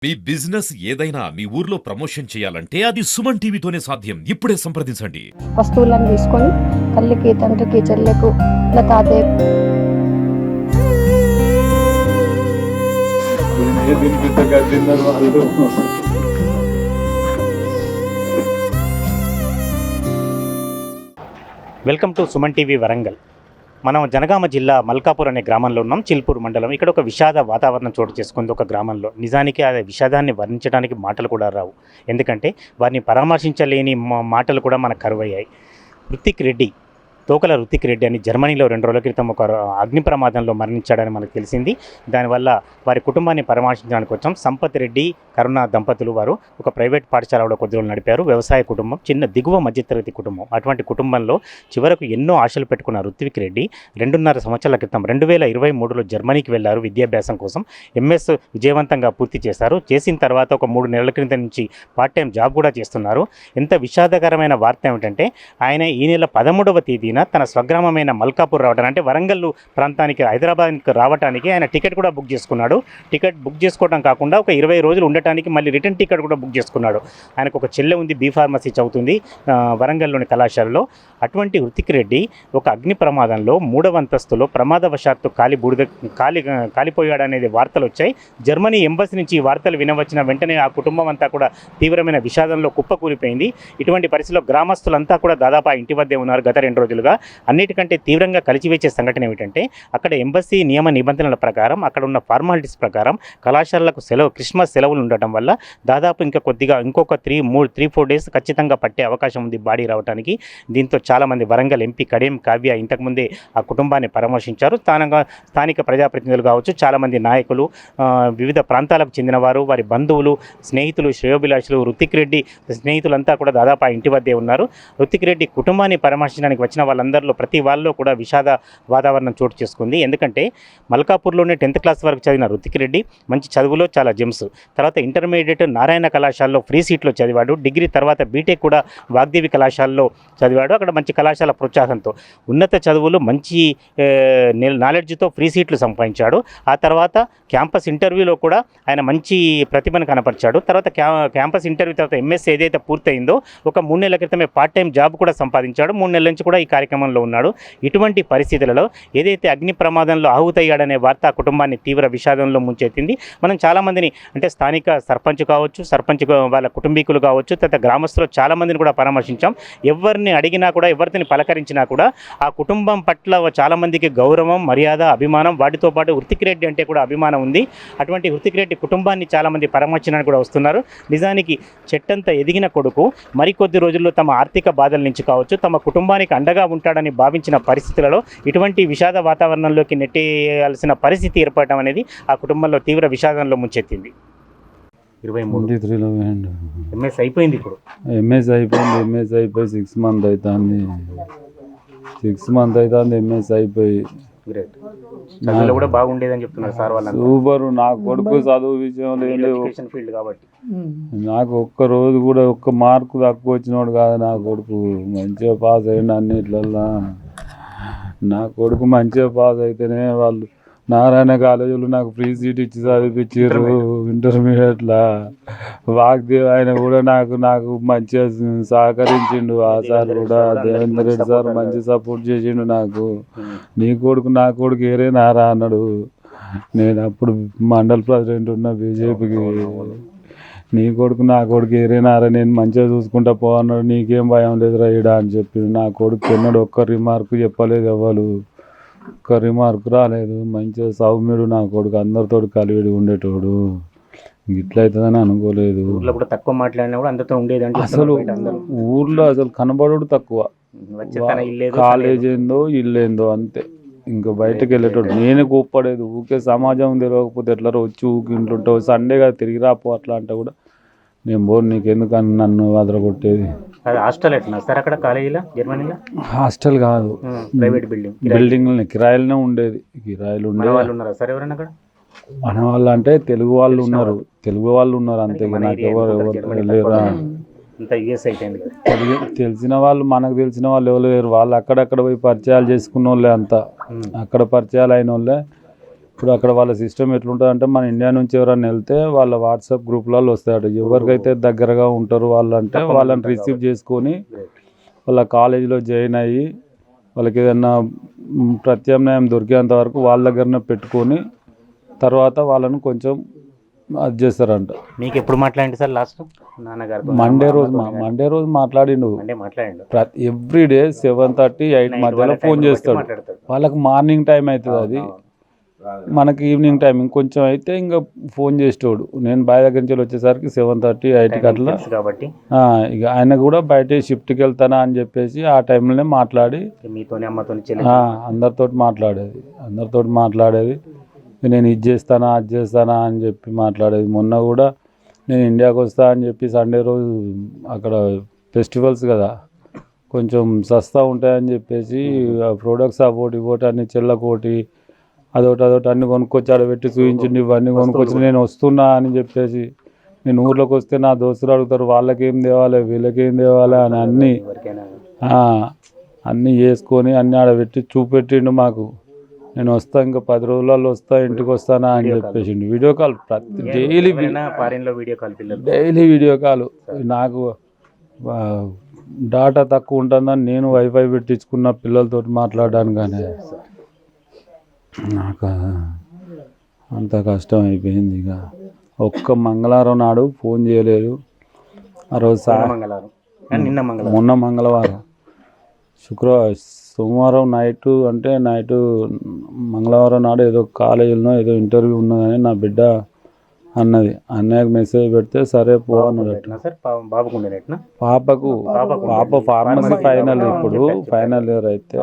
మీ business ఏదైనా మీ ఊర్లో promotion చేయాలంటే అది సుమన్ టీవీతోనే సాధ్యం. ఇప్పుడే సంప్రదించండి. వస్తువులను తీసుకొని తల్లికి, తండ్రికి, చెల్లెకు, ఇలా తాతయ్య welcome to Suman TV Warangal. మనం జనగామ జిల్లా మల్కాపూర్ అనే గ్రామంలో ఉన్నాం. చిల్పూర్ మండలం. ఇక్కడ ఒక విషాద వాతావరణం చోటు చేసుకుంది ఒక గ్రామంలో. నిజానికి ఆ విషాదాన్ని వర్ణించడానికి మాటలు కూడా రావు. ఎందుకంటే వారిని పరామర్శించలేని మాటలు కూడా మనకు కరువయ్యాయి. తోకల రుతిక్ రెడ్డి అని జర్మనీలో 2 రోజుల క్రితం ఒక అగ్ని ప్రమాదంలో మరణించాడని మనకు తెలిసింది. దానివల్ల వారి కుటుంబాన్ని పరామర్శించడానికి వచ్చాం. సంపత్ రెడ్డి, కరుణ దంపతులు వారు ఒక ప్రైవేట్ పాఠశాలలో కొద్ది రోజులు నడిపారు. వ్యవసాయ కుటుంబం, చిన్న దిగువ మధ్యతరగతి కుటుంబం. అటువంటి కుటుంబంలో చివరకు ఎన్నో ఆశలు పెట్టుకున్న రుతిక్ రెడ్డి 2.5 సంవత్సరాల క్రితం 2023లో జర్మనీకి వెళ్లారు విద్యాభ్యాసం కోసం. ఎంఎస్ విజయవంతంగా పూర్తి చేశారు. చేసిన తర్వాత ఒక 3 నెలల క్రితం నుంచి పార్ట్ టైం జాబ్ కూడా చేస్తున్నారు. ఎంత విషాదకరమైన వార్త ఏమిటంటే ఆయన ఈ నెల 13వ తేదీన తన స్వగ్రామమైన మల్కాపూర్ రావడానికి, అంటే వరంగల్ ప్రాంతానికి, హైదరాబాద్కి రావడానికి ఆయన టికెట్ కూడా బుక్ చేసుకున్నాడు. టికెట్ బుక్ చేసుకోవడం కాకుండా ఒక 20 రోజులు ఉండటానికి మళ్ళీ రిటర్న్ టికెట్ కూడా బుక్ చేసుకున్నాడు. ఆయనకు ఒక చెల్లె ఉంది, బీ ఫార్మసీ చదువుతుంది వరంగల్లోని కళాశాలలో. అటువంటి రుతిక్ రెడ్డి ఒక అగ్ని ప్రమాదంలో 3వ అంతస్తులో ప్రమాదవశాత్తు కాలిపోయాడనేది వార్తలు వచ్చాయి. జర్మనీ ఎంబసీ నుంచి ఈ వార్తలు వినవచ్చిన వెంటనే ఆ కుటుంబం అంతా కూడా తీవ్రమైన విషాదంలో కుప్పకూలిపోయింది. ఇటువంటి పరిస్థితిలో గ్రామస్తులంతా కూడా దాదాపు ఆ ఇంటి వద్దే ఉన్నారు గత 2 రోజులుగా. అన్నిటికంటే తీవ్రంగా కలిచివేసే సంఘటన ఏమిటంటే అక్కడ ఎంబసీ నియమ నిబంధనల ప్రకారం, అక్కడ ఉన్న ఫార్మాలిటీస్ ప్రకారం కళాశాలలకు క్రిస్మస్ సెలవులు ఉండటం వల్ల దాదాపు ఇంకొక 3-4 డేస్ ఖచ్చితంగా పట్టే అవకాశం ఉంది బాడీ రావడానికి. దీంతో చాలామంది వరంగల్ ఎంపీ కడియం కావ్య ఇంతకుముందే ఆ కుటుంబాన్ని పరామర్శించారు. స్థానిక ప్రజాప్రతినిధులు కావచ్చు, చాలామంది నాయకులు, వివిధ ప్రాంతాలకు చెందిన వారు, వారి బంధువులు, స్నేహితులు, శ్రేయోభిలాషులు, రుతిక్ రెడ్డి స్నేహితులంతా కూడా దాదాపు ఆ ఇంటి వద్దే ఉన్నారు. రుతిక్ రెడ్డి కుటుంబాన్ని పరామర్శించడానికి వచ్చిన వాళ్ళందరిలో ప్రతి వాళ్ళలో కూడా విషాద వాతావరణం చోటు చేసుకుంది. ఎందుకంటే మల్కాపూర్లోనే 10th క్లాస్ వరకు చదివిన రుతిక్ రెడ్డి మంచి చదువులో చాలా జెమ్స్. తర్వాత ఇంటర్మీడియట్ నారాయణ కళాశాలలో ఫ్రీ సీట్లో చదివాడు. డిగ్రీ తర్వాత బీటెక్ కూడా వాగ్దేవి కళాశాలలో చదివాడు. అక్కడ మంచి కళాశాల ప్రోత్సాహంతో ఉన్నత చదువులు, మంచి నాలెడ్జ్తో ఫ్రీ సీట్లు సంపాదించాడు. ఆ తర్వాత క్యాంపస్ ఇంటర్వ్యూలో కూడా ఆయన మంచి ప్రతిభను కనపరిచాడు. తర్వాత క్యాంపస్ ఇంటర్వ్యూ తర్వాత ఎంఎస్ ఏదైతే పూర్తయిందో ఒక 3 నెలల క్రితమే పార్ట్ టైం జాబ్ కూడా సంపాదించాడు. 3 నెలల నుంచి కూడా ఈ కార్యక్రమంలో ఉన్నాడు. ఇటువంటి పరిస్థితులలో ఏదైతే అగ్ని ప్రమాదంలో ఆహుతయ్యాడనే వార్త ఆ కుటుంబాన్ని తీవ్ర విషాదంలో ముంచెత్తింది. మనం చాలామందిని, అంటే స్థానిక సర్పంచ్ కావచ్చు, సర్పంచ్ వాళ్ళ కుటుంబీకులు కావచ్చు, తర్వాత గ్రామస్తులు చాలామందిని కూడా పరామర్శించాం. ఎవరిని అడిగినా కూడా, ఎవరిని పలకరించినా కూడా ఆ కుటుంబం పట్ల చాలామందికి గౌరవం, మర్యాద, అభిమానం, వాటితో పాటు రుతిక్ రెడ్డి అంటే కూడా అభిమానం ఉంది. అటువంటి రుతిక్ రెడ్డి కుటుంబాన్ని చాలామంది పరామర్శించడానికి కూడా వస్తున్నారు. నిజానికి చెట్టంతా ఎదిగిన కొడుకు మరికొద్ది రోజుల్లో తమ ఆర్థిక బాధల నుంచి కావచ్చు, తమ కుటుంబానికి అండగా ఉంటాడని భావించిన పరిస్థితులలో ఇటువంటి విషాద వాతావరణంలోకి నెట్టేయాల్సిన పరిస్థితి ఏర్పడడం అనేది ఆ కుటుంబంలో తీవ్ర విషాదంలో ముంచెత్తింది. 23లో ఎంఎస్ అయిపోయింది. ఇప్పుడు ఎంఎస్ అయిపోయి 6 మంత్ అవుతుంది. ఎంఎస్ అయిపోయి గ్రేట్. చదువులో కూడా బాగుండేదని చెప్తున్నారు సార్ వాళ్ళు. సూపర్. నా కొడుకు చదువు విషయంలో ఎడ్యుకేషన్ ఫీల్డ్ కాబట్టి నాకు ఒక్క రోజు కూడా ఒక్క మార్కు తక్కువ వచ్చినోడు కాదు నా కొడుకు. మంచిగా పాస్ అయ్యిండు అన్నిట్లల్లో. నా కొడుకు మంచిగా పాస్ అయితేనే వాళ్ళు నారాయణ కాలేజీలో నాకు ఫ్రీ సీట్ ఇచ్చి చదివించారు. ఇంటర్మీడియట్లో వాగ్దేవ్ ఆయన కూడా నాకు మంచిగా సహకరించిండు. ఆ సార్ కూడా దేవేందర్ రెడ్డి సార్ మంచి సపోర్ట్ చేసిండు నాకు. నీ కొడుకు నా కొడుకు ఏరే నారా అన్నాడు. నేను అప్పుడు మండల్ ప్రెసిడెంట్ ఉన్న బీజేపీకి. నీ కొడుకు నా కొడుకు ఏరేనారా, నేను మంచిగా చూసుకుంటా పో అన్నాడు. నీకేం భయం లేదు రైడా అని చెప్పి నా కొడుకు ఎన్నడు ఒక్క రిమార్క్ చెప్పలేదు. ఎవరు ఒక్క రిమార్క్ రాలేదు. మంచిగా సౌమ్యుడు నా కొడుకు, అందరితో కలివిడి ఉండేటోడు. ఇట్లయితుందని అనుకోలేదు. తక్కువ మాట్లాడినా కూడా అందరితో ఉండేది. అసలు ఊర్లో అసలు కనబడు తక్కువ. కాలేజ్ ఏందో ఇల్లేందో అంతే. ఇంకా బయటకు వెళ్ళేటోడు. నేనే కోప్పడేది. ఊకే సమాజం తెలియకపోతే ఎట్లా వచ్చి ఊకి ఇంట్లో ఉంటావు, సండే కదా తిరిగి రాపో అట్లా అంటే కూడా నేను బోర్ నీకెందుకని నన్ను వదలగొట్టేది. హాస్టల్ ఎట్లా సార్ అక్కడ కాలేజీలో జర్మనీలో? హాస్టల్ కాదు, ప్రైవేట్ బిల్డింగ్లనే కిరాయిలనే ఉండేది. కిరాయిలు ఉండే వాళ్ళు ఉన్నారా సార్ ఎవరైనా అక్కడ? మన వాళ్ళు అంటే తెలుగు వాళ్ళు ఉన్నారు అంతే. నాకు ఎవరు లేరా. తెలిసిన వాళ్ళు, మనకు తెలిసిన వాళ్ళు ఎవరు లేరు. వాళ్ళు అక్కడక్కడ పోయి పరిచయాలు చేసుకున్న వాళ్ళే అంతా. అక్కడ పరిచయాలు అయిన వాళ్ళే ఇప్పుడు అక్కడ వాళ్ళ సిస్టమ్ ఎట్లుంటుందంటే మన ఇండియా నుంచి ఎవరైనా వెళ్తే వాళ్ళ వాట్సాప్ గ్రూప్లలో వస్తాయట. ఎవరికైతే దగ్గరగా ఉంటారో వాళ్ళంటే వాళ్ళని రిసీవ్ చేసుకొని వాళ్ళ కాలేజీలో జాయిన్ అయ్యి వాళ్ళకి ఏదైనా ప్రత్యామ్నాయం దొరికేంత వరకు వాళ్ళ దగ్గరనే పెట్టుకొని తర్వాత వాళ్ళని కొంచెం అది చేస్తారంట. మీకు ఎప్పుడు మాట్లాడండి సార్ లాస్ట్ నాన్నగారు? మండే రోజు మాట్లాడిండు. మాట్లాడండి ఎవ్రీడే 7:30, 8 మధ్యలో ఫోన్ చేస్తాడు. వాళ్ళకి మార్నింగ్ టైం అవుతుంది, అది మనకి ఈవినింగ్ టైం. ఇంకొంచెం అయితే ఇంకా ఫోన్ చేసేవాడు. నేను బాయ్ దగ్గర నుంచి వచ్చేసరికి 7:30, 8 అట్లా కాబట్టి ఇక ఆయన కూడా బయట షిఫ్ట్కి వెళ్తానా అని చెప్పేసి ఆ టైంలోనే మాట్లాడి మీతోనే అమ్మతోని అందరితోటి మాట్లాడేది. నేను ఇది చేస్తానా అది చేస్తానా అని చెప్పి మాట్లాడేది. మొన్న కూడా నేను ఇండియాకి వస్తా అని చెప్పి సండే రోజు అక్కడ ఫెస్టివల్స్ కదా కొంచెం సస్తా ఉంటాయని చెప్పేసి ప్రొడక్ట్స్ ఇవ్వటి అన్ని చెల్లకోటి అదొకటి అన్ని కొనుక్కొచ్చి ఆడబెట్టి చూపించింది. ఇవన్నీ కొనుక్కొచ్చి నేను వస్తున్నా అని చెప్పేసి, నేను ఊర్లోకి వస్తే నా దోస్తులు అడుగుతారు వాళ్ళకేం తేవాలి వీళ్ళకేం తేవాలి అని అన్నీ చేసుకొని అన్నీ ఆడబెట్టి చూపెట్టిండు మాకు. నేను వస్తా ఇంకా 10 రోజులలో వస్తా, ఇంటికి వస్తానా అని చెప్పేసి video call daily video call. నాకు డాటా తక్కువ ఉంటుందని నేను వైఫై పెట్టించుకున్న పిల్లలతో మాట్లాడడానికి, కానీ నాకు అంత కష్టం అయిపోయింది. ఇక ఒక్క మంగళవారం నాడు ఫోన్ చేయలేదు. ఆ రోజు మొన్న మంగళవారం, సోమవారం నైట్ మంగళవారం నాడు ఏదో కాలేజీలో ఏదో ఇంటర్వ్యూ ఉన్నదని నా బిడ్డ అన్నది. అన్నయ్యకు మెసేజ్ పెడితే సరే పో అన్నాడు. పాప ఫార్మసీ ఫైనల్, ఇప్పుడు ఫైనల్ ఇయర్ అయితే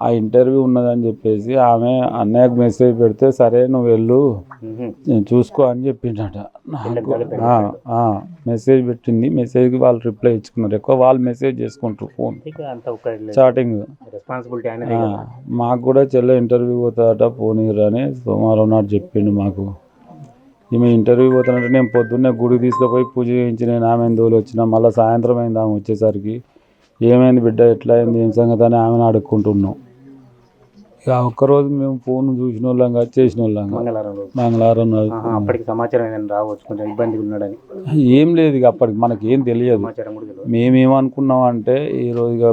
ఆ ఇంటర్వ్యూ ఉన్నదని చెప్పేసి ఆమె అన్నయ్యకు మెసేజ్ పెడితే సరే నువ్వు వెళ్ళు చూసుకో అని చెప్పిండట. మెసేజ్ పెట్టింది. మెసేజ్కి వాళ్ళు రిప్లై ఇచ్చుకున్నారు. ఎక్కువ వాళ్ళు మెసేజ్ చేసుకుంటారు ఫోన్ చాటింగ్. మాకు కూడా చెల్లె ఇంటర్వ్యూ పోతాడట పోనీరు అని సోమవారం నాడు చెప్పిండు మాకు. ఈమె ఇంటర్వ్యూ పోతానంటే నేను పొద్దున్నే గుడికి తీసుకుపోయి పూజ చేయించి నేను ఆమెను దోలు వచ్చిన. మళ్ళీ సాయంత్రం అయింది ఆమె వచ్చేసరికి. ఏమైంది బిడ్డ ఎట్లా అయింది ఏం సంగతి అని ఆమెను అడుక్కుంటున్నాం. ఇక ఒక్కరోజు మేము ఫోన్ చూసిన వాళ్ళం కాదు, చేసిన వాళ్ళం మంగళవారం అప్పటికి సమాచారం రావచ్చు కొంచెం ఇబ్బంది ఉన్నాడని. ఏం లేదు ఇక అప్పటికి మనకి ఏం తెలియదు. మేమేమనుకున్నాం అంటే ఈరోజు ఇక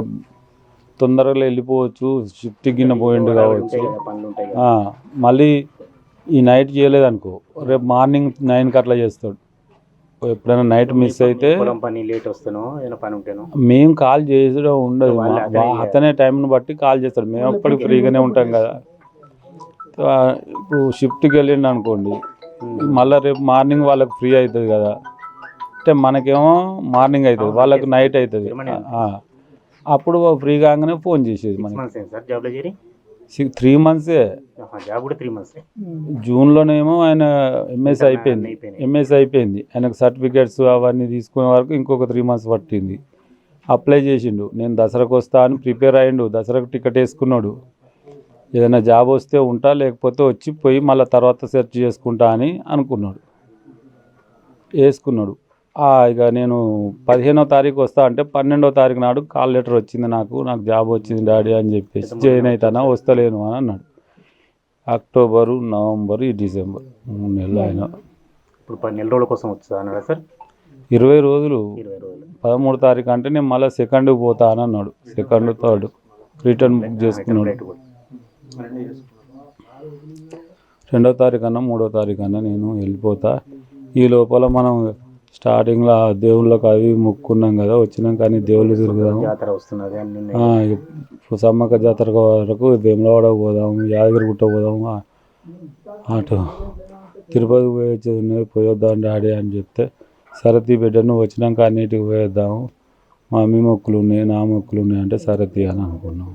తొందరగా వెళ్ళిపోవచ్చు, షిఫ్ట్ గిన్నె పోయిండు కావచ్చు, మళ్ళీ ఈ నైట్ చేయలేదు అనుకో రేపు మార్నింగ్ 9కి అట్లా చేస్తాడు. ఎప్పుడైనా నైట్ మిస్ అయితే మేము కాల్ చేసడం ఉండదు, అతనే టైంను బట్టి కాల్ చేస్తాడు. మేము అప్పటికి ఫ్రీగానే ఉంటాం కదా. ఇప్పుడు షిఫ్ట్కి వెళ్ళిండు అనుకోండి, మళ్ళీ రేపు మార్నింగ్ వాళ్ళకి ఫ్రీ అవుతుంది కదా. అంటే మనకేమో మార్నింగ్ అవుతుంది, వాళ్ళకు నైట్ అవుతుంది. అప్పుడు ఫ్రీ కాగానే ఫోన్ చేసేది. మనకి 3 months. జూన్లోనేమో ఆయన ఎంఎస్ అయిపోయింది. ఆయనకు సర్టిఫికేట్స్ అవన్నీ తీసుకునే వరకు ఇంకొక 3 months పట్టింది. అప్లై చేసిండు. నేను దసరాకు వస్తా అని ప్రిపేర్ అయ్యిండు. దసరాకు టికెట్ వేసుకున్నాడు. ఏదైనా జాబ్ వస్తే ఉంటా, లేకపోతే వచ్చి పోయి మళ్ళీ తర్వాత సెర్చ్ చేసుకుంటా అని అనుకున్నాడు, వేసుకున్నాడు. ఇక నేను 15వ తారీఖు వస్తా అంటే 12వ తారీఖు నాడు కాల్ లెటర్ వచ్చింది. నాకు జాబ్ వచ్చింది డాడీ అని చెప్పేసి జాయిన్ అవుతానా వస్తలేను అని అన్నాడు. అక్టోబరు, నవంబరు, డిసెంబర్ 3 నెలలు ఆయన. ఇప్పుడు 10 నెలల రోజుల కోసం వచ్చా అన్నాడా సార్? 20 రోజులు. 13వ తారీఖు అంటే నేను మళ్ళీ 2nd పోతా అని అన్నాడు. 2nd, 3rd రిటర్న్ బుక్ చేసుకున్నాడు. 2వ తారీఖు అన్నా 3వ తారీఖు అన్నా నేను వెళ్ళిపోతా. ఈ లోపల మనం స్టార్టింగ్లో దేవుళ్ళకి అవి మొక్కున్నాం కదా, వచ్చినాం కానీ దేవుళ్ళు తిరుగుదాం, సమ్మక్క జాతర వరకు వేములవాడ పోదాం, యాదగిరిగుట్ట పోదాం, అటు తిరుపతి పోయొద్దాం డాడీ అని చెప్తే సరతి బిడ్డ నువ్వు వచ్చినాక అన్నిటికి పోయేద్దాము, మా మమ్మీ మొక్కులు ఉన్నాయి నా మొక్కులు ఉన్నాయి అంటే సరతి అని అనుకున్నాం.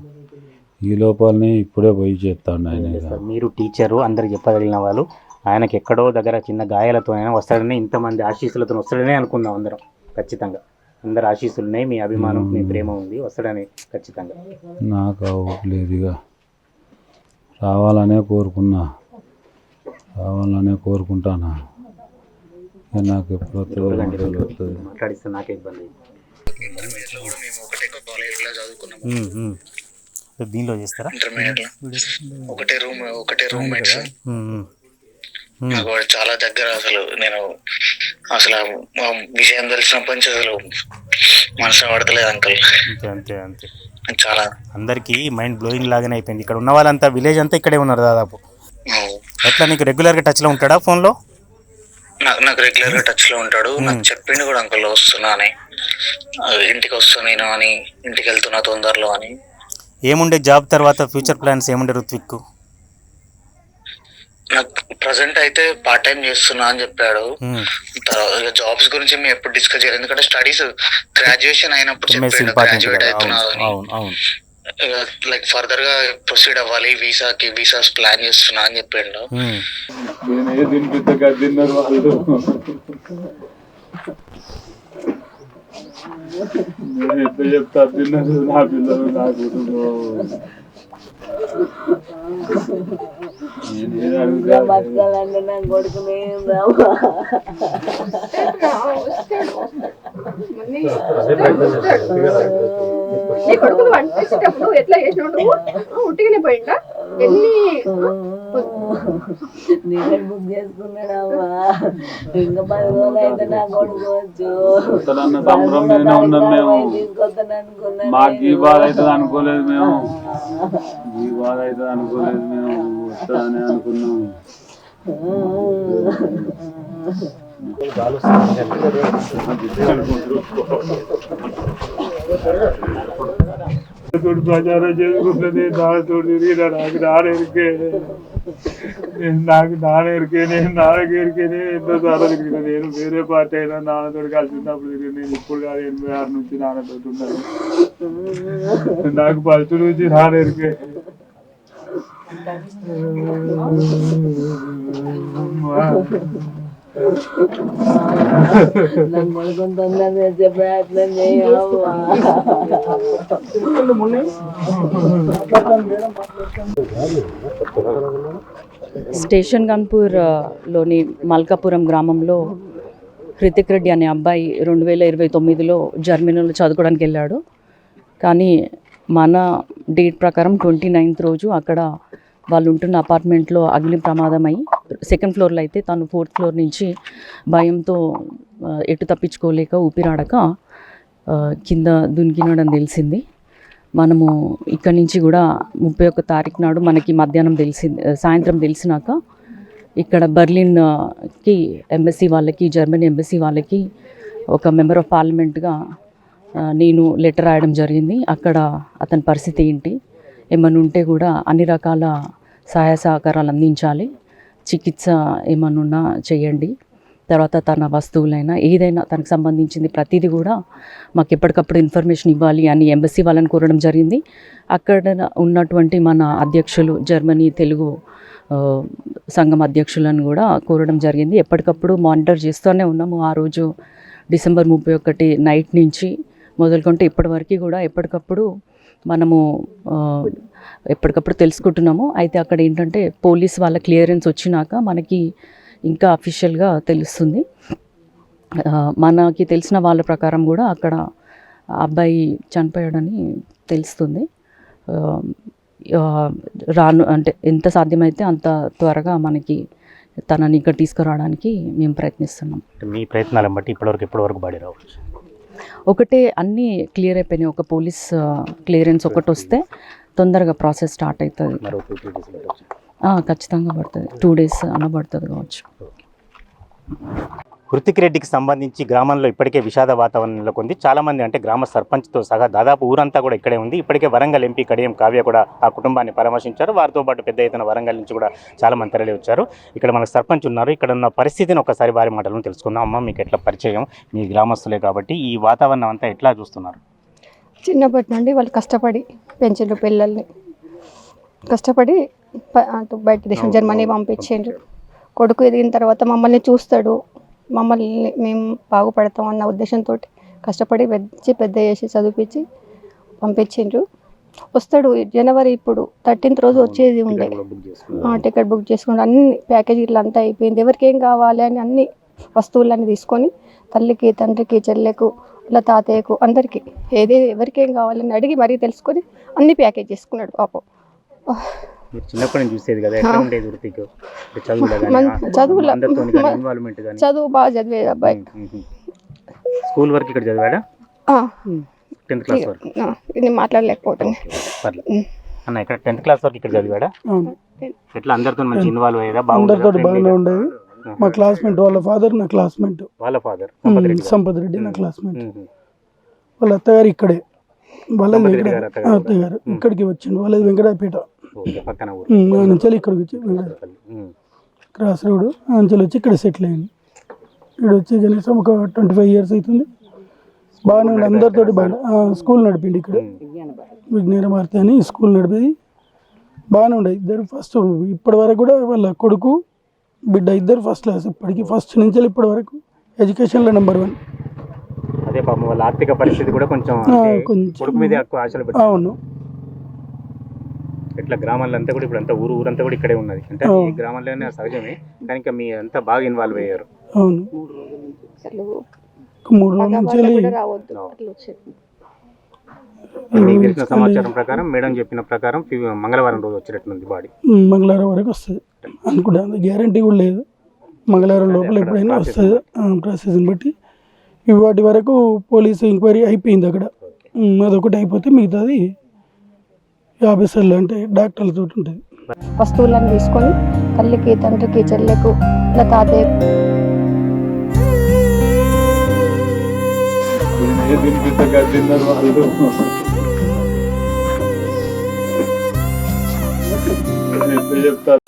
ఈ లోపలనే ఇప్పుడే పోయి చెప్తాను ఆయన. మీరు టీచరు, అందరికి చెప్పగలిగిన వాళ్ళు, ఆయనకి ఎక్కడో దగ్గర చిన్న గాయాలతో అయినా వస్తాడని, ఇంతమంది ఆశీస్సులతో వస్తాడనే అనుకుందాం అందరం. ఖచ్చితంగా అందరు ఆశీస్సులు ఉన్నాయి, మీ అభిమానం మీ ప్రేమ ఉంది, వస్తాడని ఖచ్చితంగా. నాకు లేదు ఇక రావాలనే కోరుకుంటాను. నాకు ఎప్పుడు మాట్లాడిస్తే నాకే ఇబ్బంది. దీనిలో చేస్తారా? ఇంటర్మీడియట్ లో ఒకటే రూమ్మేట్స్. నాకు వాడు చాలా దగ్గర. అసలు ఆ విషయం తెలిసినప్పటి నుంచి అసలు మనసు పడతలేదు అంకల్. అంతే అంతే చాలా అందరికీ మైండ్ బ్లోయింగ్ లాగానే అయిపోయింది. ఇక్కడ ఉన్న వాళ్ళంతా విలేజ్ అంతా ఇక్కడే ఉన్నారు దాదాపు. ఎట్లా నీకు రెగ్యులర్గా టచ్లో ఉంటాడా ఫోన్లో? నాకు రెగ్యులర్ గా టచ్ లో ఉంటాడు. నాకు చెప్పిండు కూడా అంకల్ వస్తున్నా అని, ఇంటికి వస్తున్నా నేను అని, ఇంటికి వెళ్తున్నా తొందరలో అని. ఏముండే జాబ్ తర్వాత ఫ్యూచర్ ప్లాన్స్ ఏముండే ఋత్విక్? నాకు ప్రజెంట్ అయితే పార్ట్ టైం చేస్తున్నా అని చెప్పాడు. తర్వాత జాబ్స్ గురించి మేము ఎప్పుడు డిస్కస్ చేయలేదు, ఎందుకంటే స్టడీస్ గ్రాడ్యుయేషన్ అయినప్పుడు చెప్పాడు గ్రాడ్యుయేట్ అవుతున్నా అని. లైక్ ఫర్దర్ గా ప్రొసీడ్ అవ్వాలి, వీసాస్ ప్లాన్ చేస్తున్నా అని చెప్పిండు. నేను ఎట్లా చెప్తా, తిన్నారు నా పిల్లలు నా కుటుంబం. బతకాలంటే నా కొడుకునే నీ కొడుకును వంటేసేటప్పుడు ఎట్లా చేసినావు నువ్వు? ఉట్టిగానే పోయిందా? నేనే బుక్ చేసుకున్నాడమ్మా. ఇంకా 10 రోజులు అయితే నా కొడుకు వచ్చు. తీసుకొస్తాను అనుకున్నా. మాకు ఈ బాధ అవుతుంది అనుకోలేదు మేము, ఈ బాధ అవుతుంది అనుకోలేదు మేము, వస్తుందని అనుకున్నాము. ప్రచారం చేసుకుంటుంది నాతో తిరిగిన నాకు నాన్నెరికే నేను నాన్నగిరికేనే ఎంతో సార్లు తిరిగిన. నేను వేరే పార్టీ అయినా నాన్నతో కలిసి ఉన్నప్పుడు తిరిగి. నేను ఇప్పుడు కాదు 86 నుంచి నాన్నతో ఉన్నాను. నాకు 10 నుంచి నాన్నెరికే. నా కొడుకుని తొందర తెచ్చే ప్రయత్నం చేయమ్మా. స్టేషన్ గన్పూర్ లోని మల్కాపురం గ్రామంలో హృతిక్ రెడ్డి అనే అబ్బాయి 2029లో జర్మనీలో చదువుకోవడానికి వెళ్ళాడు. కానీ మన డేట్ ప్రకారం 29th రోజు అక్కడ వాళ్ళు ఉంటున్న అపార్ట్మెంట్లో అగ్ని ప్రమాదం అయి 2nd ఫ్లోర్లో అయితే తను 4th ఫ్లోర్ నుంచి భయంతో ఎటు తప్పించుకోలేక ఊపిరాడక కింద దునికినాడని తెలిసింది. మనము ఇక్కడి నుంచి కూడా 31 తారీఖు నాడు మనకి మధ్యాహ్నం సాయంత్రం తెలిసినాక ఇక్కడ బర్లిన్కి ఎంబసీ వాళ్ళకి, జర్మనీ ఎంబసీ వాళ్ళకి ఒక మెంబర్ ఆఫ్ పార్లమెంట్గా నేను లెటర్ రాయడం జరిగింది. అక్కడ అతని పరిస్థితి ఏంటి, ఏమన్నా ఉంటే కూడా అన్ని రకాల సహాయ సహకారాలు అందించాలి, చికిత్స ఏమన్నా చేయండి, తర్వాత తన వస్తువులైనా ఏదైనా తనకు సంబంధించింది ప్రతిదీ కూడా మాకు ఎప్పటికప్పుడు ఇన్ఫర్మేషన్ ఇవ్వాలి అని ఎంబసీ వాళ్ళని కోరడం జరిగింది. అక్కడ ఉన్నటువంటి మన అధ్యక్షులు, జర్మనీ తెలుగు సంఘం అధ్యక్షులను కూడా కోరడం జరిగింది. ఎప్పటికప్పుడు మానిటర్ చేస్తూనే ఉన్నాము. ఆ రోజు డిసెంబర్ 31 నైట్ నుంచి మొదలుకుంటే ఇప్పటివరకు కూడా ఎప్పటికప్పుడు మనము ఎప్పటికప్పుడు తెలుసుకుంటున్నాము. అయితే అక్కడ ఏంటంటే పోలీస్ వాళ్ళ క్లియరెన్స్ వచ్చినాక మనకి ఇంకా అఫీషియల్గా తెలుస్తుంది. మనకి తెలిసిన వాళ్ళ ప్రకారం కూడా అక్కడ అబ్బాయి చనిపోయాడని తెలుస్తుంది. అంటే ఎంత సాధ్యమైతే అంత త్వరగా మనకి తనని ఇక్కడ తీసుకురావడానికి మేము ప్రయత్నిస్తున్నాం. మీ ప్రయత్నాలను బట్టి ఇప్పటివరకు బాడీ రావచ్చు. ఒకటే అన్నీ క్లియర్ అయిపోయినాయి. ఒక పోలీస్ క్లియరెన్స్ ఒకటి వస్తే తొందరగా ప్రాసెస్ స్టార్ట్ అవుతుంది. ఖచ్చితంగా పడుతుంది, 2 days అన్న పడుతుంది కావచ్చు. హృతిక్ రెడ్డికి సంబంధించి గ్రామంలో ఇప్పటికే విషాద వాతావరణం నెలకొంది. చాలామంది అంటే గ్రామ సర్పంచ్తో సహా దాదాపు ఊరంతా కూడా ఇక్కడే ఉంది. ఇప్పటికే వరంగల్ ఎంపీ కడియం కావ్య కూడా ఆ కుటుంబాన్ని పరామర్శించారు. వారితో పాటు పెద్ద ఎత్తున వరంగల్ నుంచి కూడా చాలామంది తరలి వచ్చారు. ఇక్కడ మనకు సర్పంచ్ ఉన్నారు. ఇక్కడ ఉన్న పరిస్థితిని ఒకసారి వారి మాటలను తెలుసుకుందాం. అమ్మ, మీకు ఎట్లా పరిచయం, మీ గ్రామస్తులే కాబట్టి ఈ వాతావరణం అంతా ఎట్లా చూస్తున్నారు? చిన్నప్పటి నుండి వాళ్ళు కష్టపడి పెంచారు పిల్లల్ని, కష్టపడి అటు బయట దేశం జర్మనీ పంపించారు. కొడుకు ఎదిగిన తర్వాత మమ్మల్ని చూస్తాడు, మమ్మల్ని మేము బాగుపడతాం అన్న ఉద్దేశంతో కష్టపడి పెద్ద చేసి చదివించి పంపించిండ్రు. వస్తాడు జనవరి, ఇప్పుడు 13th రోజు వచ్చేది ఉండే. టికెట్ బుక్ చేసుకుంటే అన్ని ప్యాకేజీలు అంతా అయిపోయింది. ఎవరికి ఏం కావాలి అని అన్ని వస్తువులన్నీ తీసుకొని తల్లికి, తండ్రికి, చెల్లెకు ఇలా తాతయ్యకు అందరికీ ఎవరికేం కావాలని అడిగి మరీ తెలుసుకొని అన్ని ప్యాకేజ్ చేసుకున్నాడు పాపం. మీరు చిన్నప్పటి నుంచి చూసేది కదా, ఎట్లా ఉండేది వృత్తికి చదువులో చదువులో ఇన్వాల్వ్మెంట్ కానీ? చదువు బాగా చదివేది అబ్బాయి. స్కూల్ వరకు ఇక్కడ చదివాడా? 10th క్లాస్ వరకు? ఇది మాట్లాడలేకపోతుంది. పర్లేదు అన్న, ఇక్కడ 10th క్లాస్ వరకు ఇక్కడ చదివాడా? ఎట్లా అందరితో మంచి ఇన్వాల్వ్ అయ్యేదా? అందరితో బాగానే ఉండేది. మా క్లాస్మేట్ వాళ్ళ ఫాదర్ నా క్లాస్మేట్. వాళ్ళ ఫాదర్ సంపత్ రెడ్డి నా క్లాస్మేట్. వాళ్ళ అత్తగారు ఇక్కడే, వాళ్ళది అత్తయ్య గారు ఇక్కడికి వచ్చిండు. వాళ్ళది వెంకటాపేట పక్కన నుంచి ఇక్కడికి వచ్చి క్రాస్ రోడ్ అంచెలు వచ్చి ఇక్కడ సెటిల్ అయింది. ఇక్కడ వచ్చి కనీసం ఒక 25 years అవుతుంది. బాగానే ఉండి అందరితోటి బాగా స్కూల్ నడిపిండి. ఇక్కడ విజ్ఞాన భారతి అని స్కూల్ నడిపేది బాగానే ఉండేది. ఇద్దరు ఫస్ట్ ఇప్పటి వరకు కూడా వాళ్ళ కొడుకు బిడ్డ ఇద్దరు ఫస్ట్ క్లాస్. ఇప్పటికి ఫస్ట్ నుంచి ఇప్పటి వరకు ఎడ్యుకేషన్లో నెంబర్ 1. అదే పాపం వాళ్ళ ఆర్థిక పరిస్థితి కూడా కొంచెం కొడుకు మీద ఎక్కువ ఆశలు పెట్టి. అవును. ఇట్లా గ్రామాల్లో అంతా కూడా ఇప్పుడు అంతా ఊరంతా కూడా ఇక్కడే ఉన్నది. అంటే ఈ గ్రామాల్లోనే సహజమే, కానీ ఇంకా మీ అంతా బాగా ఇన్వాల్వ్ అయ్యారు. అవును. 3 రోజుల నుంచి మీకు తెలిసిన సమాచారం ప్రకారం, మేడం చెప్పిన ప్రకారం మంగళవారం రోజు వచ్చేటట్టుంది బాడీ. మంగళవారం వరకు వస్తుంది అనుకుంటా, గ్యారంటీ కూడా లేదు. మంగళవారం లోపల ఎప్పుడైనా వస్తుంది ప్రాసెస్ని బట్టి. వాటి వరకు పోలీసు ఎంక్వైరీ అయిపోయింది అక్కడ. అదొకటి అయిపోతే మిగతాది ఆఫీసర్లు అంటే డాక్టర్లతో ఉంటుంది. వస్తువులను తీసుకొని తల్లికి, తండ్రికి, చెల్లెకు, ఇలా తాతయ్య చెప్తారు.